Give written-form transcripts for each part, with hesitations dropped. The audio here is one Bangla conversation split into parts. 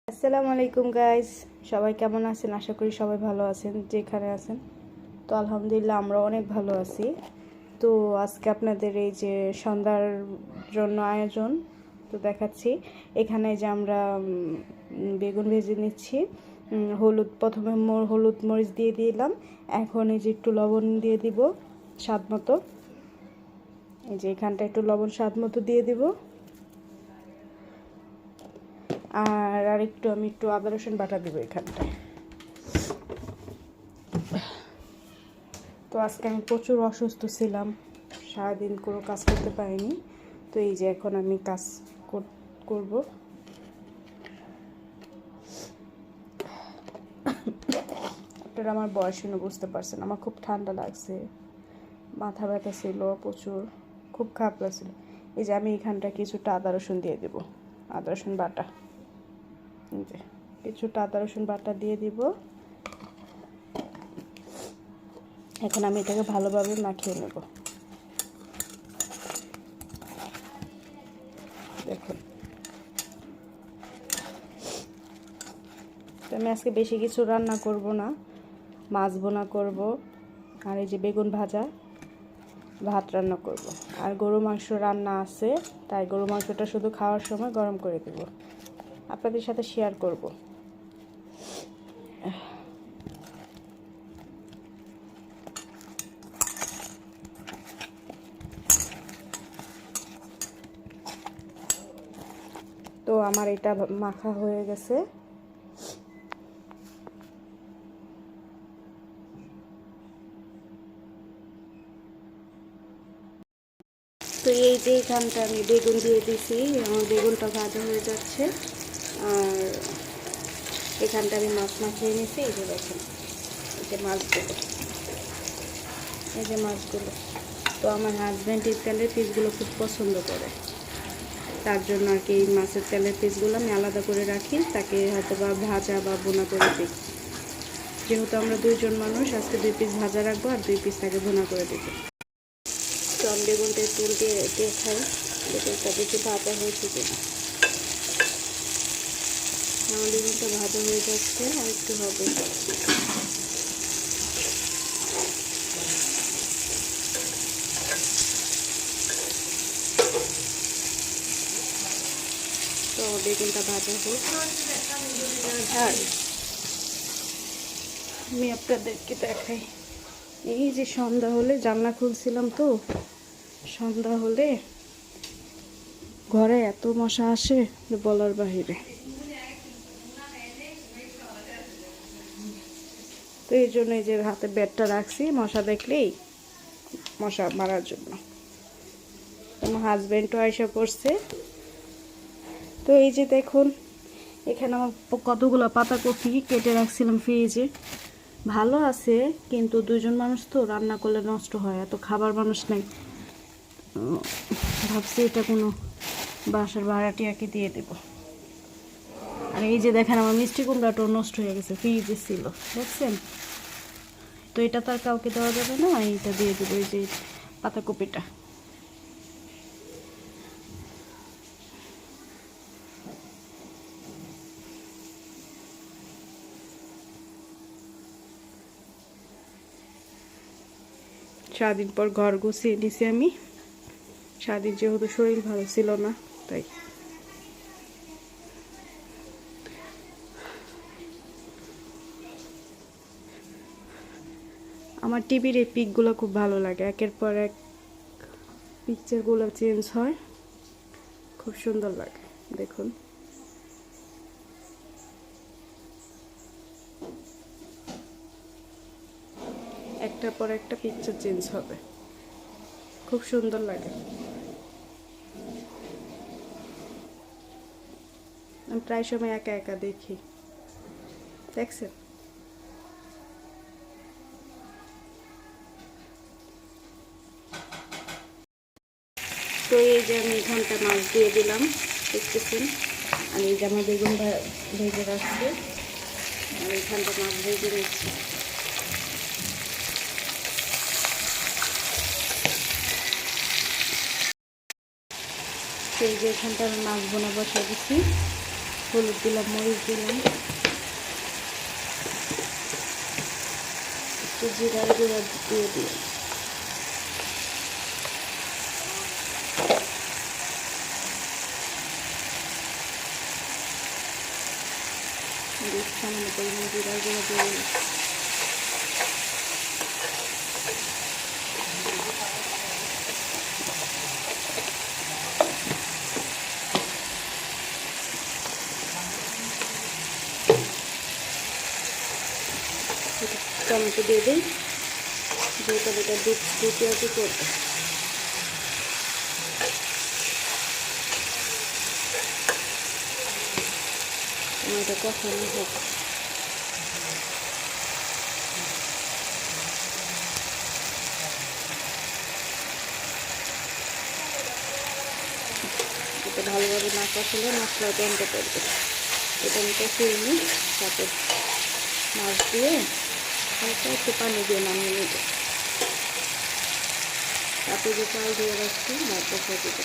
আসসালামু আলাইকুম গাইস, সবাই কেমন আছেন? আশা করি সবাই ভালো আছেন যেখানে আছেন। তো আলহামদুলিল্লাহ আমরা অনেক ভালো আছি। তো আজকে আপনাদের এই যে সন্ধ্যার জন্য আয়োজন তো দেখাচ্ছি। এখানে যে আমরা বেগুন ভেজে নিচ্ছি। হলুদ প্রথমে হলুদ মরিচ দিয়ে দিলাম। এখন এই যে একটু লবণ দিয়ে দিব স্বাদ মতো। এই যে এখানটা একটু লবণ স্বাদ মতো দিয়ে দিব। আর একটু আমি একটু আদা রসুন বাটা দেবো এখানটায়। তো আজকে আমি প্রচুর অসুস্থ ছিলাম, সারাদিন কোনো কাজ করতে পারিনি। তো এই যে এখন আমি কাজ করব। আপনারা আমার বয়স শুনে বুঝতে পারছেন, আমার খুব ঠান্ডা লাগছে, মাথা ব্যথা ছিল প্রচুর, খুব খারাপ লাগছিল। এই যে আমি এখানটা কিছুটা আদা রসুন দিয়ে দেব, আদা রসুন বাটা। এই যে কিছুটা আদা রসুন বাটা দিয়ে দিব। এখন আমি এটাকে ভালোভাবে মাখিয়ে নেব। দেখুন, তো আমি আজকে বেশি কিছু রান্না করব না, মাছ বোনা করব, আর এই যে বেগুন ভাজা, ভাত রান্না করব। আর গরু মাংস রান্না আছে, তাই গরু মাংসটা শুধু খাওয়ার সময় গরম করে দেব, আপনাদের সাথে শেয়ার করব। তো আমার এটা মাখা হয়ে গেছে। তো এই যে এখানটা আমি বেগুন দিয়ে দিছি, আমার বেগুনটা ভাজা হয়ে যাচ্ছে। আর এখানটা আমি মাছ মাখিয়ে নিয়েছি। এই যে দেখেন, এই যে মাছগুলো, এই যে মাছগুলো। তো আমার হাজব্যান্ড এই তেলের পিসগুলো খুব পছন্দ করে, তার জন্য আর কি এই মাছের তেলের পিসগুলো আমি আলাদা করে রাখি, তাকে হয়তো বা ভাজা বা বোনা করে দিই। যেহেতু আমরা দুইজন মানুষ, আজকে 2 পিস ভাজা রাখবো আর 2 পিস তাকে বোনা করে দেবো। তো আমি বেগুনটা একটু উল্টে খাই, বেগুনটা দেখি ভাজা হয়েছে কিনা। আমার বেগুনটা ভাজা হয়ে যাচ্ছে, আর একটু হবে। তো বেগুনটা ভাজা হোক, আর আমি আপনাদেরকে দেখাই। এই যে সন্ধ্যা হলে জানলা খুলছিলাম, তো সন্ধ্যা হলে ঘরে এত মশা আসে যে বলার বাহিরে। তো এই জন্য এই যে হাতে ব্যাটটা রাখছি, মশা দেখলেই মশা মারার জন্য। আমার হাজব্যান্ডও আয়সা পড়ছে। তো এই যে দেখুন, এখানে আমার কতগুলো পাতাকপি কেটে রাখছিলাম ফ্রিজে, ভালো আছে, কিন্তু দুজন মানুষ তো রান্না করলে নষ্ট হয়, এত খাবার মানুষ নাই। ভাবছি এটা কোনো বাসার ভাড়াটিয়াকে দিয়ে দেব। আর এই যে দেখেন, আমার মিষ্টি কুমড়াটাও নষ্ট হয়ে গেছে, ফ্রিজে ছিল, দেখছেন? তো এটা তো আর কাউকে দেওয়া যাবে না, এইটা দিয়ে দেবো, এই যে পাতাকপিটা। সারাদিন পর ঘর গুছিয়ে নিছি আমি, সারাদিন যেহেতু শরীর ভালো ছিল না, তাই। আমার টিভির এই পিকগুলো খুব ভালো লাগে, একের পর এক পিকচারগুলো চেঞ্জ হয়, খুব সুন্দর লাগে। দেখুন, একটার পর একটা পিকচার চেঞ্জ হবে, খুব সুন্দর লাগে। আমি প্রায় সময় একা একা দেখি, দেখছেন? তো এই যে আমি এখানটা মাছ দিয়ে দিলাম, দেখতেছেন। আর এই যে আমার বেগুন ভেজে রাখছি, আর এখানটা মাছ ভেজে নিচ্ছি। এই যে এখানটা আমি মাছ বোনা বসে দিচ্ছি, হলুদ দিলাম, মরিচ দিলাম, একটু জিরার গুঁড়া দিয়ে দিই, সামান্য পরিমাণ জিরার গুঁড়া দিয়ে দিই। টমেটো দিয়ে দিই, যেহেতু এটা দুধ পেঁয়াজি করবো। টমেটো কষানো হোক। এটা ভালোভাবে না কষালে মশলা গন্ধ করবে। এটা আমি কষিয়ে নিই, তারপর মাছ দিয়ে হালকা একটু পানি দিয়ে নামিয়ে নেব। তারপরে যে চাল দিয়ে রাখছি মাছ বসিয়ে দেবো।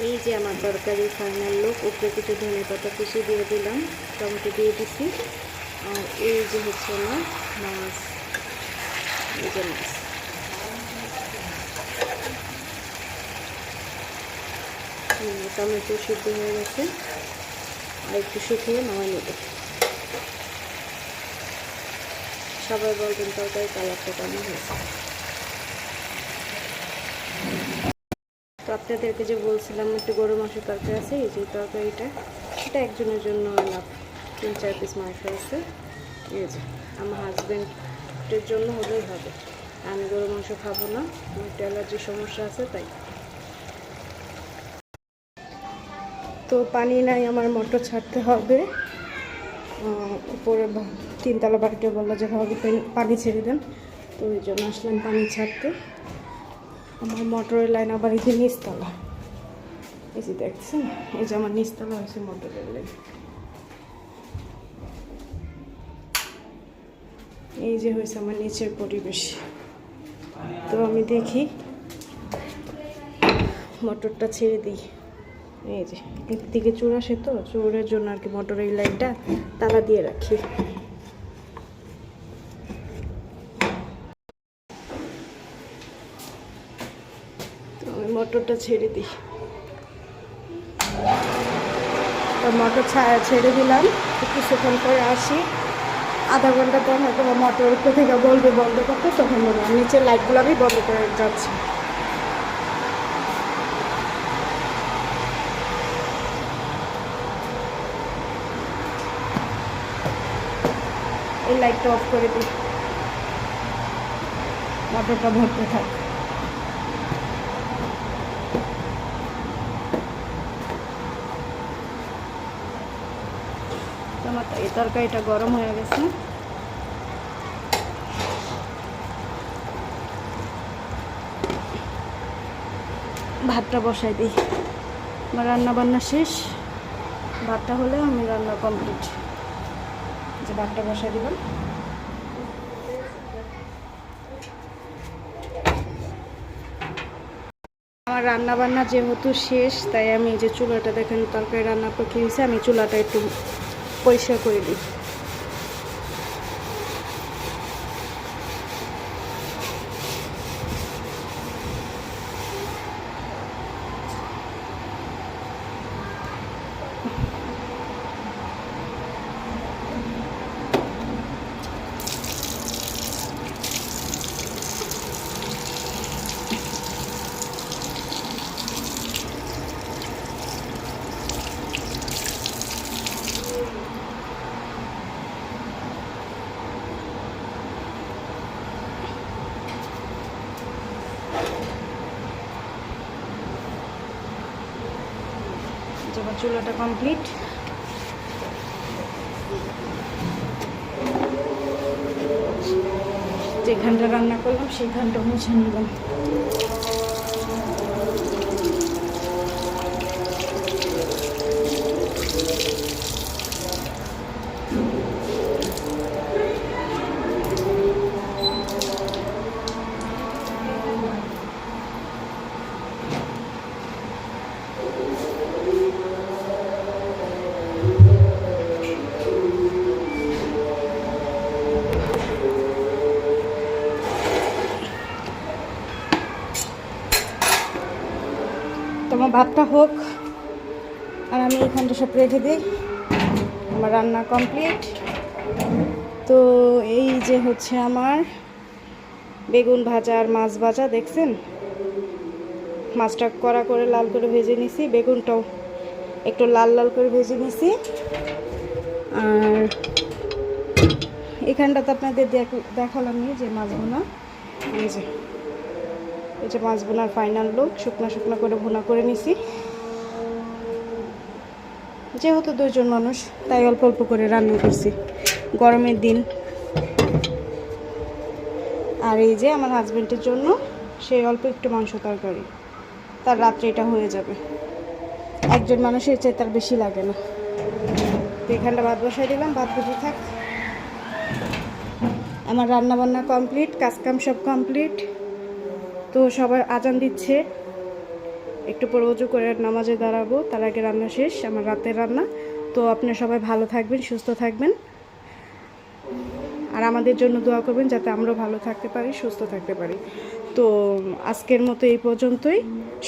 এই যে আমার তরকারি ফাইনাল লুক। উপরে কিছু ধনে পাতা কুচি দিয়ে দিলাম, টমেটো দিয়ে দিচ্ছি। আর এই যে হচ্ছে আমার মাছ, এই যে মাছ। টমেটো সিদ্ধ হয়ে গেছে, আর একটু শুকিয়ে নামাই নেব। সবাই বলবেন তরকারি কালারটা কেমন হয়েছে। তো আপনাদেরকে যে বলছিলাম একটু গরু মাংসের তরকারি আছে, এই যে তরকারিটা, এটা একজনের জন্য এনাফ। 3-4 পিস মাংস আছে। এই যে আমার হাজব্যান্ডের জন্য হলেই হবে, আমি গরু মাংস খাবো না, আমার একটু অ্যালার্জির সমস্যা আছে তাই। তো পানি নাই, আমার মোটর ছাড়তে হবে। উপরে 3তলা বাড়িতে বললো যে ভাবে পানি ছেড়ে দেন, তো ওই জন্য আসলাম পানি ছাড়তে। আমার মোটরের লাইন আবার এই যে নিচতলা, এই যে দেখছেন, এই যে আমার নিচতলা হয়েছে মোটরের লাইন। এই যে হয়েছে আমার নিচের পরিবেশ। তো আমি দেখি মোটরটা ছেড়ে দিই। এই যে একদিকে চুর আসে, তো চুরের জন্য আর কি মোটরের এই লাইনটা তালা দিয়ে রাখি। তো আমি মোটরটা ছেড়ে দিই। তো মোটর ছেড়ে দিলাম, কিছুক্ষণ পরে আসি, আধা ঘন্টা পর হয়তো মোটর উপর থেকে বলবে বন্ধ করতে, তখন বললাম নিচের লাইটগুলো আমি বন্ধ করে যাচ্ছি। এই লাইটটা অফ করে দিই, মোটরটা ভরতে থাক। আমার এই তরকারিটা গরম হয়ে গেছে। ভাতটা বসাই দিই, আমার রান্না বান্না শেষ। ভাতটা হলে আমি রান্না কমপ্লিট। যে ভাতটা বসাই দিলাম। আমার রান্না বান্না যেহেতু শেষ, তাই আমি যে চুলাটা দেখেন তরকারি রান্না করে খেয়েছি, আমি চুলাটা একটু পরিষ্কার করে দিই। আমার চুলাটা কমপ্লিট। যেখানটা রান্না করলাম সেখানটা মুছে নিলাম। আমার ভাতটা হোক আর আমি এখানটা সব রেখে দিই। আমার রান্না কমপ্লিট। তো এই যে হচ্ছে আমার বেগুন ভাজা আর মাছ ভাজা, দেখছেন মাছটা কড়া করে লাল করে ভেজে নিছি, বেগুনটাও একটু লাল লাল করে ভেজে নিছি। আর এখানটাতে আপনাদের দেখালাম যে মাছ ভুনা, এই যে মাছ ভুনার ফাইনাল লুক, শুকনো শুকনো করে ভুনা করে নিছি। যেহেতু 2 জন মানুষ তাই অল্প অল্প করে রান্না করছি, গরমের দিন। আর এই যে আমার হাজবেন্ডের জন্য সেই অল্প একটু মাংস তরকারি, তার রাত্রে এটা হয়ে যাবে। একজন মানুষের চেয়ে তার বেশি লাগে না। তো এখানটা ভাত বসাই দিলাম, ভাত বসে থাক। আমার রান্না বান্না কমপ্লিট, কাজকাম সব কমপ্লিট। তো সবাই আজান দিচ্ছে, একটু পরে ওযু করে নামাজে দাঁড়াবো, তার আগে রান্না শেষ আমার রাতের রান্না। তো আপনারা সবাই ভালো থাকবেন, সুস্থ থাকবেন, আর আমাদের জন্য দোয়া করবেন যাতে আমরাও ভালো থাকতে পারি, সুস্থ থাকতে পারি। তো আজকের মতো এই পর্যন্তই।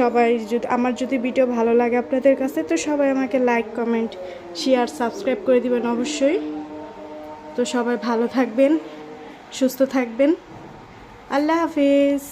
সবাই আমার যদি ভিডিও ভালো লাগে আপনাদের কাছে, তো সবাই আমাকে লাইক, কমেন্ট, শেয়ার, সাবস্ক্রাইব করে দিবেন অবশ্যই। তো সবাই ভালো থাকবেন, সুস্থ থাকবেন। আল্লাহ হাফিজ।